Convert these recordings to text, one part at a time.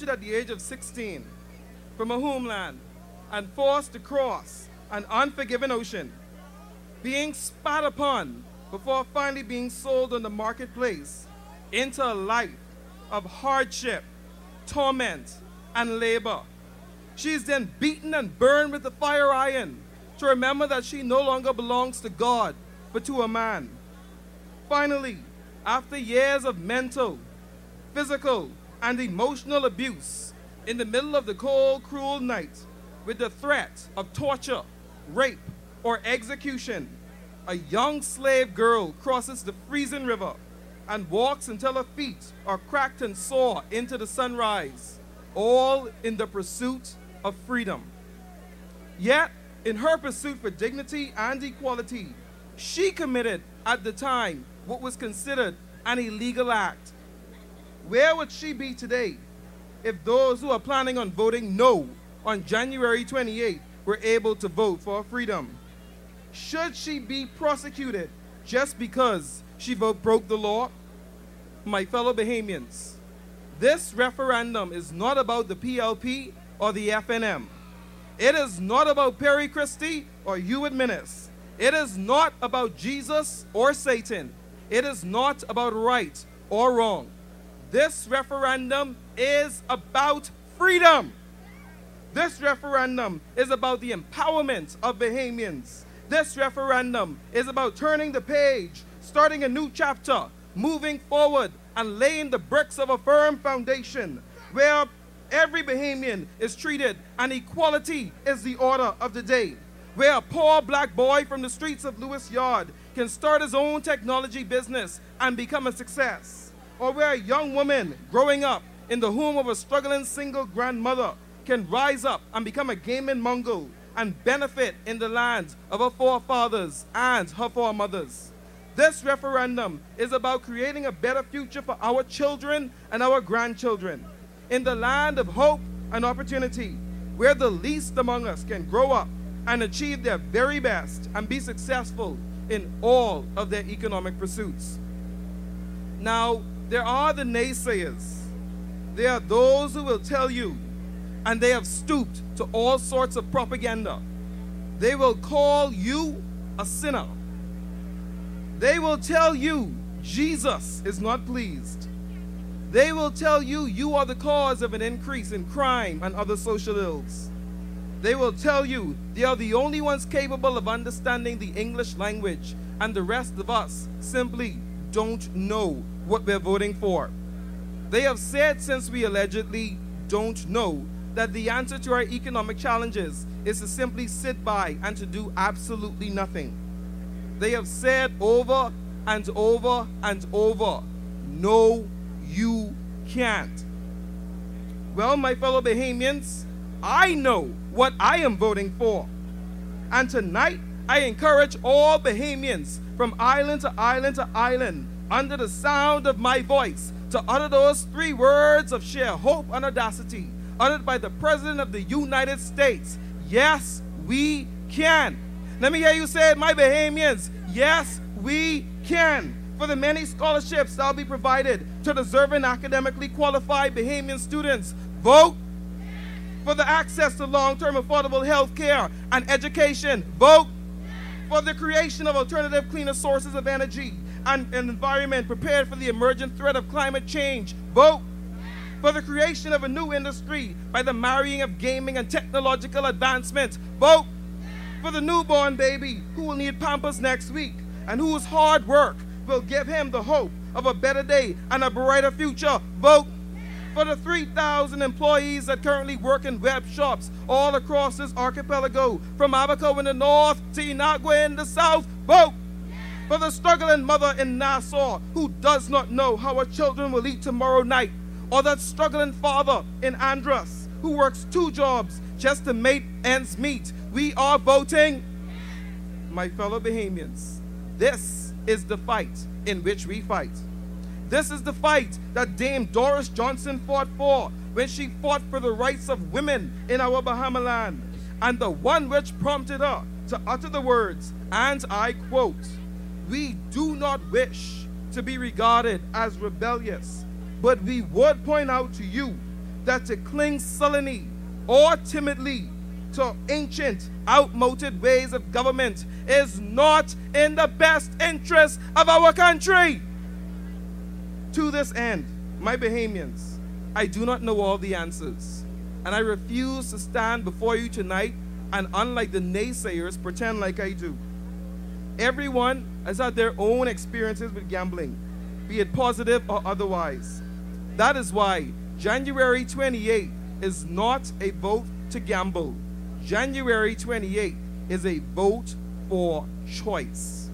at the age of 16 from a homeland and forced to cross an unforgiving ocean, being spat upon before finally being sold on the marketplace into a life of hardship, torment, and labor. She is then beaten and burned with the fire iron to remember that she no longer belongs to God, but to a man. Finally, after years of mental, physical, and emotional abuse, in the middle of the cold, cruel night, with the threat of torture, rape, or execution, a young slave girl crosses the freezing river and walks until her feet are cracked and sore into the sunrise, all in the pursuit of freedom. Yet, in her pursuit for dignity and equality, she committed, at the time, what was considered an illegal act. Where would she be today if those who are planning on voting no on January 28 were able to vote for freedom? Should she be prosecuted just because she broke the law? My fellow Bahamians, this referendum is not about the PLP or the FNM. It is not about Perry Christie or Hewitt Minnis. It is not about Jesus or Satan. It is not about right or wrong. This referendum is about freedom. This referendum is about the empowerment of Bahamians. This referendum is about turning the page, starting a new chapter, moving forward and laying the bricks of a firm foundation where every Bahamian is treated and equality is the order of the day, where a poor black boy from the streets of Lewis Yard can start his own technology business and become a success, or where a young woman growing up in the home of a struggling single grandmother can rise up and become a gaming Mongol and benefit in the lands of her forefathers and her foremothers. This referendum is about creating a better future for our children and our grandchildren in the land of hope and opportunity, where the least among us can grow up and achieve their very best and be successful in all of their economic pursuits. Now, there are the naysayers. There are those who will tell you, and they have stooped to all sorts of propaganda. They will call you a sinner. They will tell you Jesus is not pleased. They will tell you you are the cause of an increase in crime and other social ills. They will tell you they are the only ones capable of understanding the English language, and the rest of us simply don't know what we're voting for. They have said, since we allegedly don't know, that the answer to our economic challenges is to simply sit by and to do absolutely nothing. They have said over and over and over, no, you can't. Well, my fellow Bahamians, I know what I am voting for. And tonight, I encourage all Bahamians from island to island to island, under the sound of my voice, to utter those three words of sheer hope and audacity, uttered by the President of the United States. Yes, we can. Let me hear you say it, my Bahamians. Yes, we can. For the many scholarships that will be provided to deserving academically qualified Bahamian students. Vote. For the access to long-term affordable health care and education. Vote. For the creation of alternative cleaner sources of energy and an environment prepared for the emergent threat of climate change. Vote. For the creation of a new industry by the marrying of gaming and technological advancement. Vote. For the newborn baby who will need Pampers next week and whose hard work will give him the hope of a better day and a brighter future. Vote. For the 3,000 employees that currently work in web shops all across this archipelago, from Abaco in the north to Inagua in the south. Vote. For the struggling mother in Nassau who does not know how her children will eat tomorrow night, or that struggling father in Andros who works 2 jobs just to make ends meet. We are voting. My fellow Bahamians, this is the fight in which we fight. This is the fight that Dame Doris Johnson fought for when she fought for the rights of women in our Bahama land, and the one which prompted her to utter the words, and I quote, "We do not wish to be regarded as rebellious, but we would point out to you that to cling sullenly or timidly to ancient, outmoded ways of government is not in the best interest of our country. To this end, my Bahamians, I do not know all the answers, and I refuse to stand before you tonight and, unlike the naysayers, pretend like I do. Everyone has had their own experiences with gambling, be it positive or otherwise. That is why January 28th is not a vote to gamble. January 28th is a vote for choice.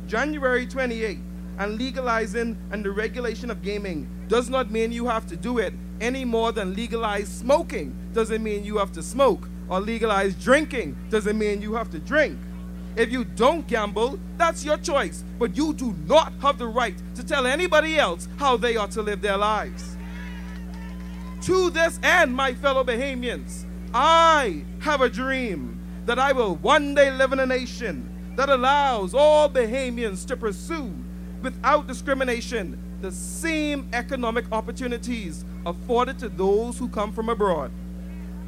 January 28th and legalizing and the regulation of gaming does not mean you have to do it any more than legalize smoking doesn't mean you have to smoke, or legalize drinking doesn't mean you have to drink. If you don't gamble, that's your choice, but you do not have the right to tell anybody else how they ought to live their lives. To this end, my fellow Bahamians, I have a dream that I will one day live in a nation that allows all Bahamians to pursue, without discrimination, the same economic opportunities afforded to those who come from abroad.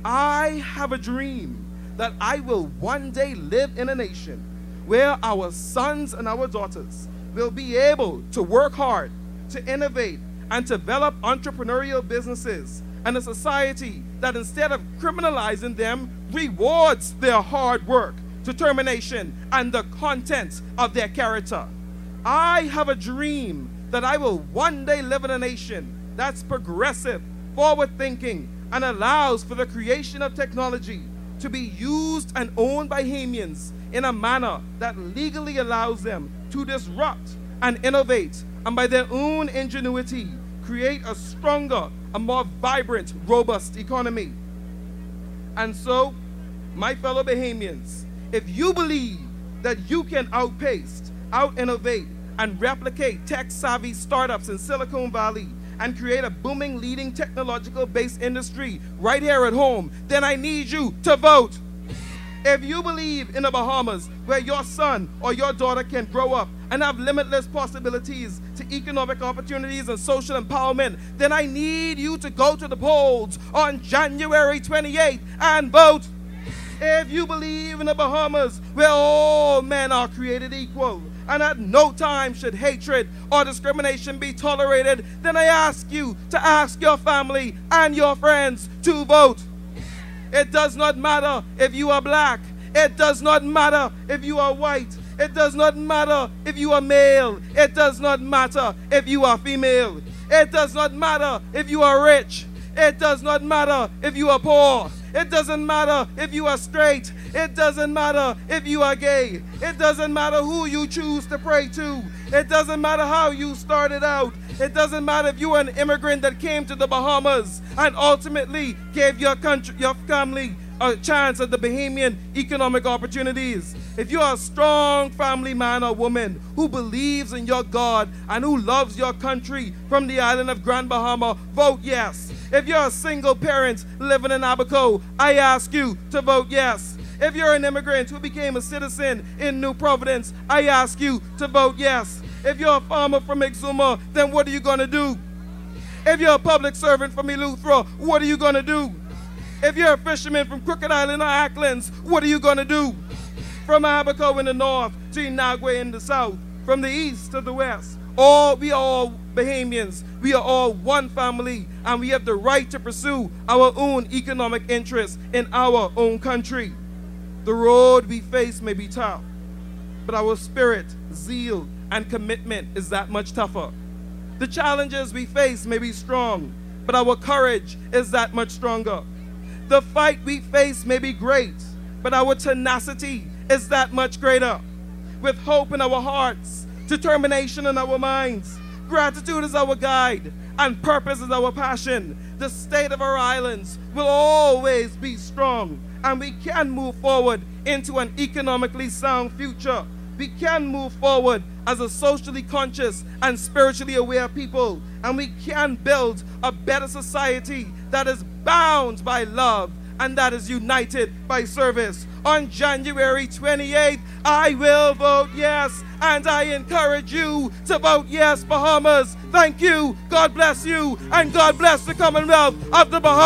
I have a dream that I will one day live in a nation where our sons and our daughters will be able to work hard, to innovate, and develop entrepreneurial businesses, and a society that, instead of criminalizing them, rewards their hard work, determination, and the content of their character. I have a dream that I will one day live in a nation that's progressive, forward-thinking, and allows for the creation of technology to be used and owned by Bahamians in a manner that legally allows them to disrupt and innovate, and by their own ingenuity, create a stronger, a more vibrant, robust economy. And so, my fellow Bahamians, if you believe that you can outpace, out-innovate, and replicate tech-savvy startups in Silicon Valley and create a booming, leading technological-based industry right here at home, then I need you to vote. If you believe in the Bahamas, where your son or your daughter can grow up and have limitless possibilities to economic opportunities and social empowerment, then I need you to go to the polls on January 28th and vote. If you believe in the Bahamas, where all men are created equal, and at no time should hatred or discrimination be tolerated, then I ask you to ask your family and your friends to vote. It does not matter if you are black. It does not matter if you are white. It does not matter if you are male. It does not matter if you are female. It does not matter if you are rich. It does not matter if you are poor. It doesn't matter if you are straight. It doesn't matter if you are gay. It doesn't matter who you choose to pray to. It doesn't matter how you started out. It doesn't matter if you are an immigrant that came to the Bahamas and ultimately gave your country, your family, a chance at the Bahamian economic opportunities. If you are a strong family man or woman who believes in your God and who loves your country from the island of Grand Bahama, vote yes. If you're a single parent living in Abaco, I ask you to vote yes. If you're an immigrant who became a citizen in New Providence, I ask you to vote yes. If you're a farmer from Exuma, then what are you going to do? If you're a public servant from Eleuthera, what are you going to do? If you're a fisherman from Crooked Island or Acklands, what are you going to do? From Abaco in the north to Inagwe in the south, from the east to the west, we are all Bahamians. We are all one family, and we have the right to pursue our own economic interests in our own country. The road we face may be tough, but our spirit, zeal, and commitment is that much tougher. The challenges we face may be strong, but our courage is that much stronger. The fight we face may be great, but our tenacity is that much greater. With hope in our hearts, determination in our minds, gratitude is our guide, and purpose is our passion, the state of our islands will always be strong, and we can move forward into an economically sound future. We can move forward as a socially conscious and spiritually aware people, and we can build a better society that is bound by love and that is united by service. On January 28th, I will vote yes, and I encourage you to vote yes, Bahamas. Thank you, God bless you, and God bless the Commonwealth of the Bahamas.